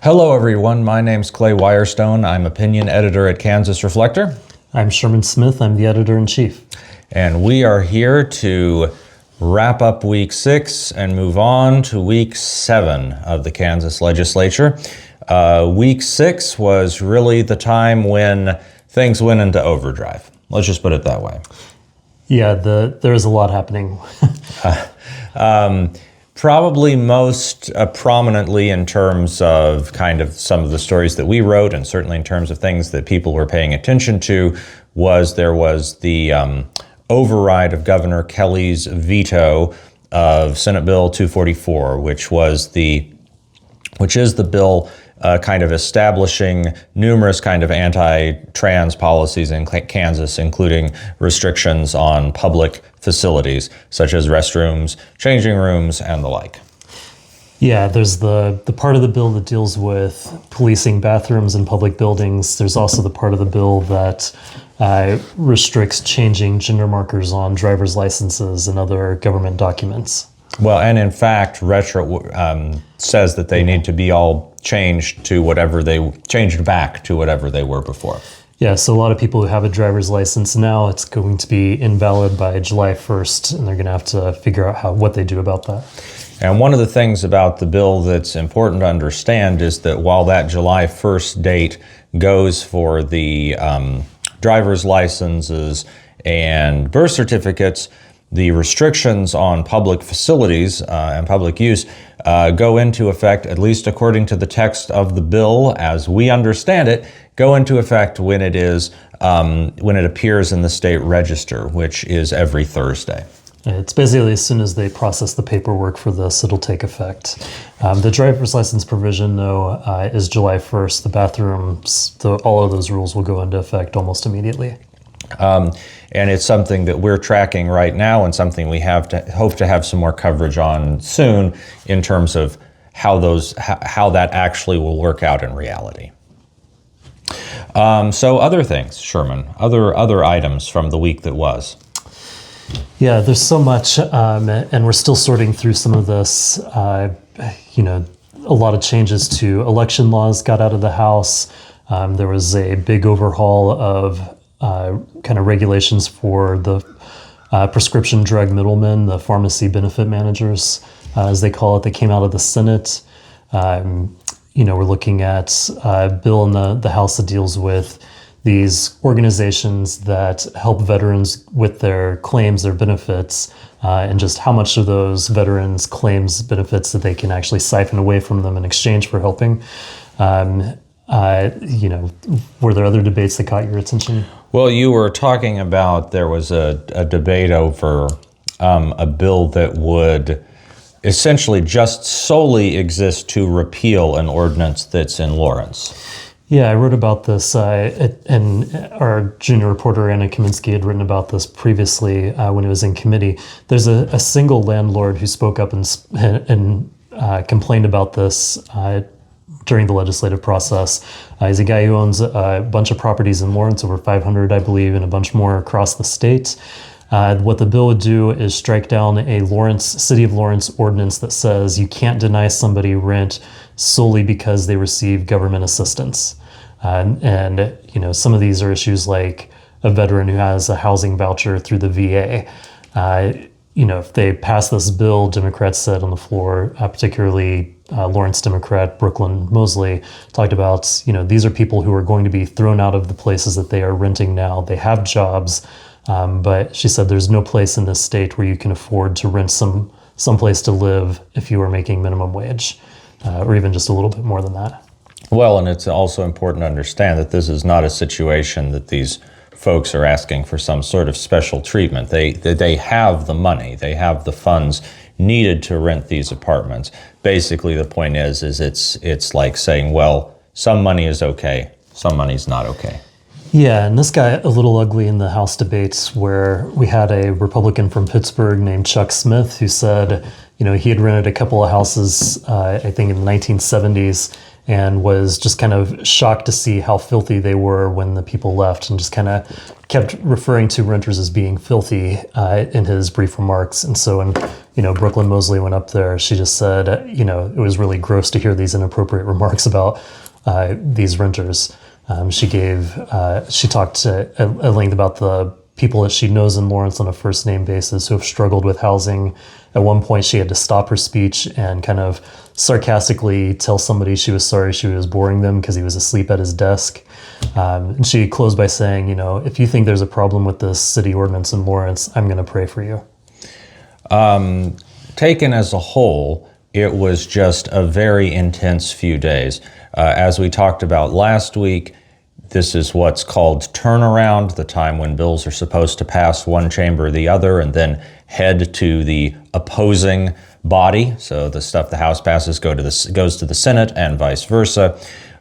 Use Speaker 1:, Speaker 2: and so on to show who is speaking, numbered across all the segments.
Speaker 1: Hello, everyone. My name's Clay Wirestone. I'm opinion editor at Kansas Reflector.
Speaker 2: I'm Sherman Smith. I'm the editor-in-chief.
Speaker 1: And we are here to wrap up week 6 and move on to week 7 of the Kansas legislature. Week 6 was really the time when things went into overdrive. Let's just put it that way.
Speaker 2: Yeah, there is a lot happening.
Speaker 1: Probably most prominently in terms of kind of some of the stories that we wrote, and certainly in terms of things that people were paying attention to, there was the override of Governor Kelly's veto of Senate Bill 244, which is the bill kind of establishing numerous kind of anti-trans policies in Kansas, including restrictions on public facilities such as restrooms, changing rooms, and the like.
Speaker 2: Yeah, there's the part of the bill that deals with policing bathrooms in public buildings. There's also the part of the bill that restricts changing gender markers on driver's licenses and other government documents.
Speaker 1: Well, and in fact, says that they need to be all changed back to whatever they were before.
Speaker 2: Yeah, so a lot of people who have a driver's license now, it's going to be invalid by July 1st, and they're going to have to figure out what they do about that.
Speaker 1: And one of the things about the bill that's important to understand is that while that July 1st date goes for the driver's licenses and birth certificates, the restrictions on public facilities and public use go into effect, at least according to the text of the bill as we understand it, go into effect when it appears in the state register, which is every Thursday.
Speaker 2: It's basically as soon as they process the paperwork for this, it'll take effect. The driver's license provision, though, is July 1st. The bathrooms, all of those rules will go into effect almost immediately.
Speaker 1: And it's something that we're tracking right now and something we hope to have some more coverage on soon in terms of how that actually will work out in reality. So other things, Sherman, other items from the week that was.
Speaker 2: Yeah, there's so much, and we're still sorting through some of this. A lot of changes to election laws got out of the House. There was a big overhaul of kind of regulations for the prescription drug middlemen, the pharmacy benefit managers, as they call it, that came out of the Senate. We're looking at a bill in the House that deals with these organizations that help veterans with their claims, their benefits, and just how much of those veterans' claims benefits that they can actually siphon away from them in exchange for helping. Were there other debates that caught your attention?
Speaker 1: Well, you were talking about there was a debate over a bill that would essentially just solely exist to repeal an ordinance that's in Lawrence.
Speaker 2: Yeah, I wrote about this, and our junior reporter, Anna Kaminsky, had written about this previously when it was in committee. There's a single landlord who spoke up and complained about this during the legislative process. He's a guy who owns a bunch of properties in Lawrence, over 500, I believe, and a bunch more across the state. What the bill would do is strike down a City of Lawrence ordinance that says you can't deny somebody rent solely because they receive government assistance. And some of these are issues like a veteran who has a housing voucher through the VA. If they pass this bill, Democrats said on the floor, particularly Lawrence Democrat Brooklyn Mosley, talked about, these are people who are going to be thrown out of the places that they are renting now. They have jobs, but she said there's no place in this state where you can afford to rent some place to live if you are making minimum wage, or even just a little bit more than that.
Speaker 1: Well, and it's also important to understand that this is not a situation that these folks are asking for some sort of special treatment. They have the money, they have the funds needed to rent these apartments. Basically, the point is it's like saying, well, some money is okay, some money's not okay.
Speaker 2: Yeah, and this got a little ugly in the House debates where we had a Republican from Pittsburgh named Chuck Smith who said, he had rented a couple of houses, I think in the 1970s, and was just kind of shocked to see how filthy they were when the people left, and just kind of kept referring to renters as being filthy in his brief remarks. And so when, Brooklyn Mosley went up there, she just said, it was really gross to hear these inappropriate remarks about these renters. She talked at length about the people that she knows in Lawrence on a first name basis who have struggled with housing. At one point, she had to stop her speech and kind of sarcastically tell somebody she was sorry she was boring them because he was asleep at his desk. And she closed by saying, if you think there's a problem with this city ordinance in Lawrence, I'm going to pray for you.
Speaker 1: Taken as a whole, it was just a very intense few days. As we talked about last week, this is what's called turnaround, the time when bills are supposed to pass one chamber or the other and then head to the opposing body. So the stuff the House passes goes to the Senate and vice versa.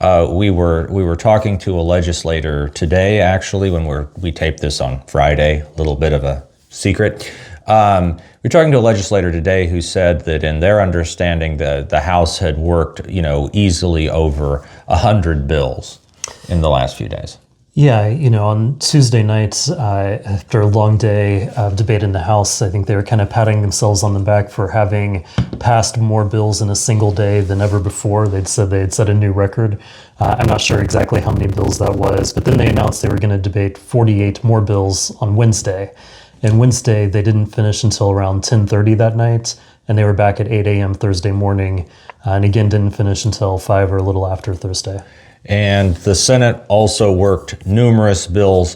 Speaker 1: We were talking to a legislator today, actually, when we taped this on Friday, a little bit of a secret. We're talking to a legislator today who said that in their understanding, the House had worked, easily over 100 bills in the last few days.
Speaker 2: Yeah, on Tuesday nights, after a long day of debate in the House, I think they were kind of patting themselves on the back for having passed more bills in a single day than ever before. They'd said they had set a new record. I'm not sure exactly how many bills that was, but then they announced they were going to debate 48 more bills on Wednesday. And Wednesday, they didn't finish until around 10:30 that night, and they were back at 8 a.m. Thursday morning, and again didn't finish until 5 or a little after Thursday.
Speaker 1: And the Senate also worked numerous bills.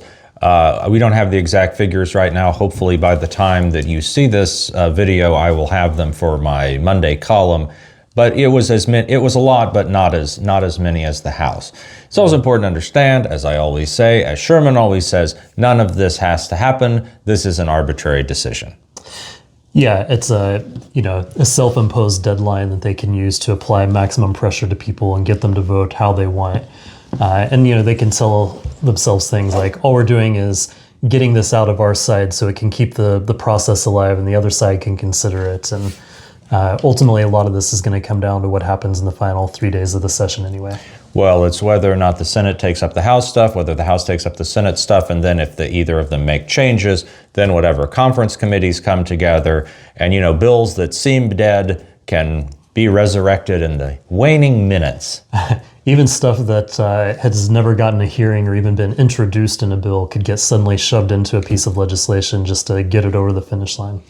Speaker 1: We don't have the exact figures right now. Hopefully by the time that you see this video, I will have them for my Monday column. But it was a lot, but not as many as the House. It's also important to understand, as I always say, as Sherman always says, none of this has to happen. This is an arbitrary decision.
Speaker 2: Yeah, it's a self-imposed deadline that they can use to apply maximum pressure to people and get them to vote how they want. And they can tell themselves things like, all we're doing is getting this out of our side so it can keep the process alive and the other side can consider it. And ultimately, a lot of this is going to come down to what happens in the final 3 days of the session anyway.
Speaker 1: Well, it's whether or not the Senate takes up the House stuff, whether the House takes up the Senate stuff, and then if either of them make changes, then whatever conference committees come together, and bills that seem dead can be resurrected in the waning minutes.
Speaker 2: Even stuff that has never gotten a hearing or even been introduced in a bill could get suddenly shoved into a piece of legislation just to get it over the finish line.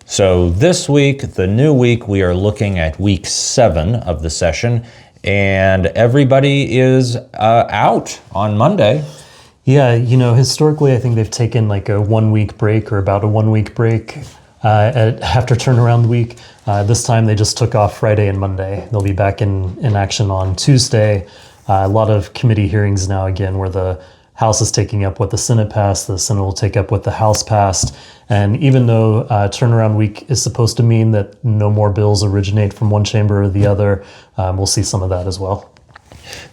Speaker 1: So this week, the new week, we are looking at week 7 of the session, and everybody is out on Monday.
Speaker 2: Yeah, historically, I think they've taken like a 1 week break or about a 1 week break after turnaround week. This time they just took off Friday and Monday. They'll be back in action on Tuesday. A lot of committee hearings now again where the House is taking up what the Senate passed, the Senate will take up what the House passed. And even though turnaround week is supposed to mean that no more bills originate from one chamber or the other, we'll see some of that as well.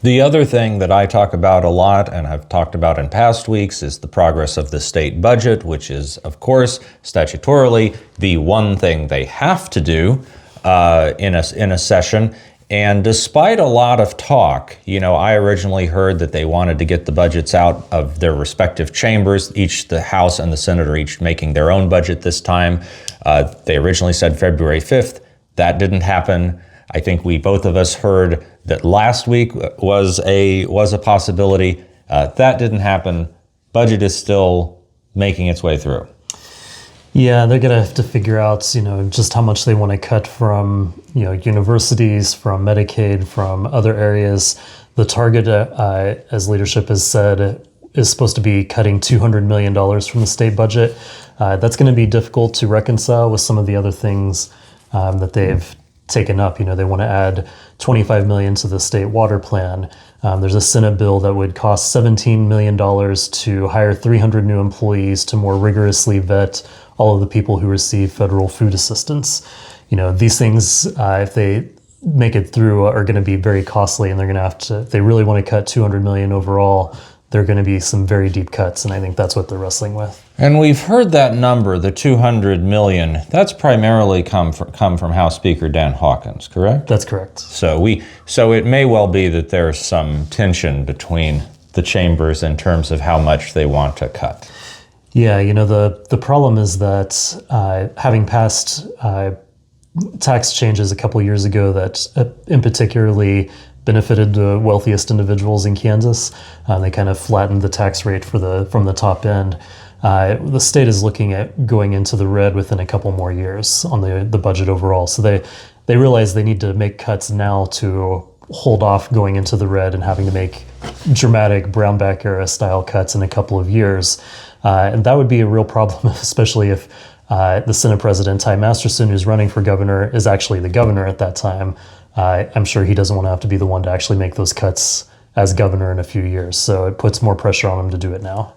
Speaker 1: The other thing that I talk about a lot and have talked about in past weeks is the progress of the state budget, which is, of course, statutorily the one thing they have to do in a session. And despite a lot of talk, I originally heard that they wanted to get the budgets out of their respective chambers. The House and the Senate are each making their own budget this time. They originally said February 5th. That didn't happen. I think both of us heard that last week was a possibility. That didn't happen. Budget is still making its way through.
Speaker 2: Yeah, they're going to have to figure out, just how much they want to cut from, universities, from Medicaid, from other areas. The target, as leadership has said, is supposed to be cutting $200 million from the state budget. That's going to be difficult to reconcile with some of the other things that they've taken up. They want to add $25 million to the state water plan. There's a Senate bill that would cost $17 million to hire 300 new employees to more rigorously vet all of the people who receive federal food assistance. These things, if they make it through, are going to be very costly, and they're going to have to, if they really want to cut $200 million overall, there are going to be some very deep cuts, and I think that's what they're wrestling with.
Speaker 1: And we've heard that number, the 200 million, that's primarily come from House Speaker Dan Hawkins, correct?
Speaker 2: That's correct.
Speaker 1: So it may well be that there's some tension between the chambers in terms of how much they want to cut.
Speaker 2: Yeah, the problem is that having passed tax changes a couple of years ago that in particularly benefited the wealthiest individuals in Kansas. They kind of flattened the tax rate from the top end. The state is looking at going into the red within a couple more years on the budget overall. So they realize they need to make cuts now to hold off going into the red and having to make dramatic Brownback era style cuts in a couple of years. And that would be a real problem, especially if the Senate President, Ty Masterson, who's running for governor, is actually the governor at that time. I'm sure he doesn't want to have to be the one to actually make those cuts as governor in a few years. So it puts more pressure on him to do it now.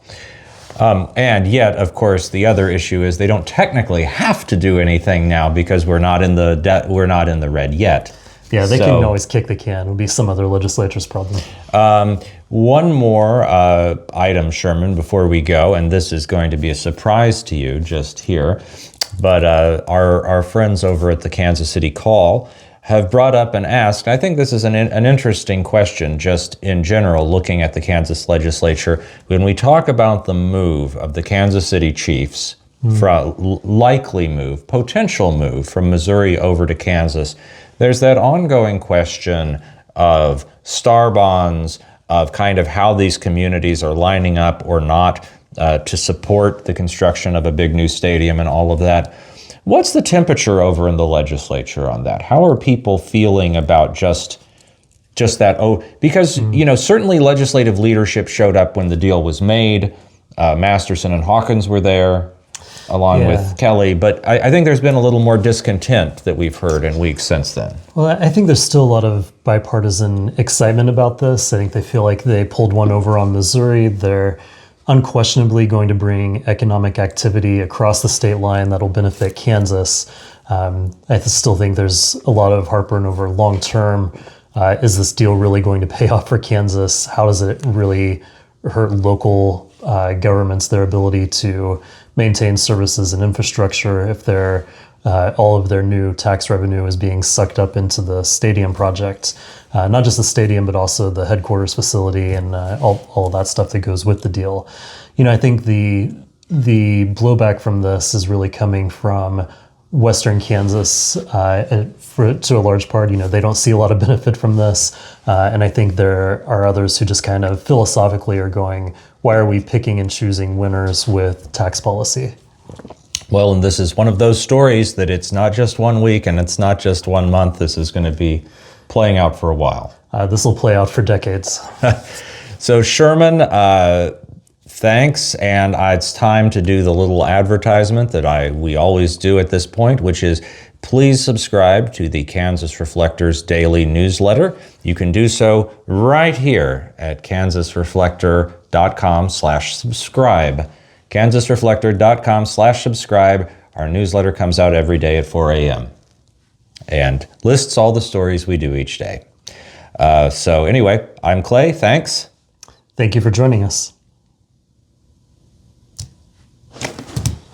Speaker 1: And yet, of course, the other issue is they don't technically have to do anything now because we're not in the red yet.
Speaker 2: Yeah, they can always kick the can. It would be some other legislature's problem.
Speaker 1: One more item, Sherman, before we go, and this is going to be a surprise to you just here, but our friends over at the Kansas City Call have brought up and asked, I think this is an interesting question just in general, looking at the Kansas legislature. When we talk about the move of the Kansas City Chiefs, potential move from Missouri over to Kansas, there's that ongoing question of star bonds, of kind of how these communities are lining up or not to support the construction of a big new stadium and all of that. What's the temperature over in the legislature on that? How are people feeling about just that? Oh, because, certainly legislative leadership showed up when the deal was made. Masterson and Hawkins were there, along with Kelly. But I think there's been a little more discontent that we've heard in weeks since then.
Speaker 2: Well, I think there's still a lot of bipartisan excitement about this. I think they feel like they pulled one over on Missouri. They're unquestionably going to bring economic activity across the state line that'll benefit Kansas. I still think there's a lot of heartburn over long term. Is this deal really going to pay off for Kansas? How does it really hurt local governments, their ability to maintain services and infrastructure if all of their new tax revenue is being sucked up into the stadium project? Not just the stadium, but also the headquarters facility and all of that stuff that goes with the deal. I think the blowback from this is really coming from Western Kansas to a large part. They don't see a lot of benefit from this. And I think there are others who just kind of philosophically are going, why are we picking and choosing winners with tax policy?
Speaker 1: Well, and this is one of those stories that it's not just 1 week and it's not just 1 month. This is going to be playing out for a while.
Speaker 2: This will play out for decades.
Speaker 1: So Sherman, thanks. And it's time to do the little advertisement that we always do at this point, which is please subscribe to the Kansas Reflector's daily newsletter. You can do so right here at kansasreflector.com/subscribe. kansasreflector.com/subscribe. Our newsletter comes out every day at 4 a.m. and lists all the stories we do each day. So anyway, I'm Clay. Thanks.
Speaker 2: Thank you for joining us.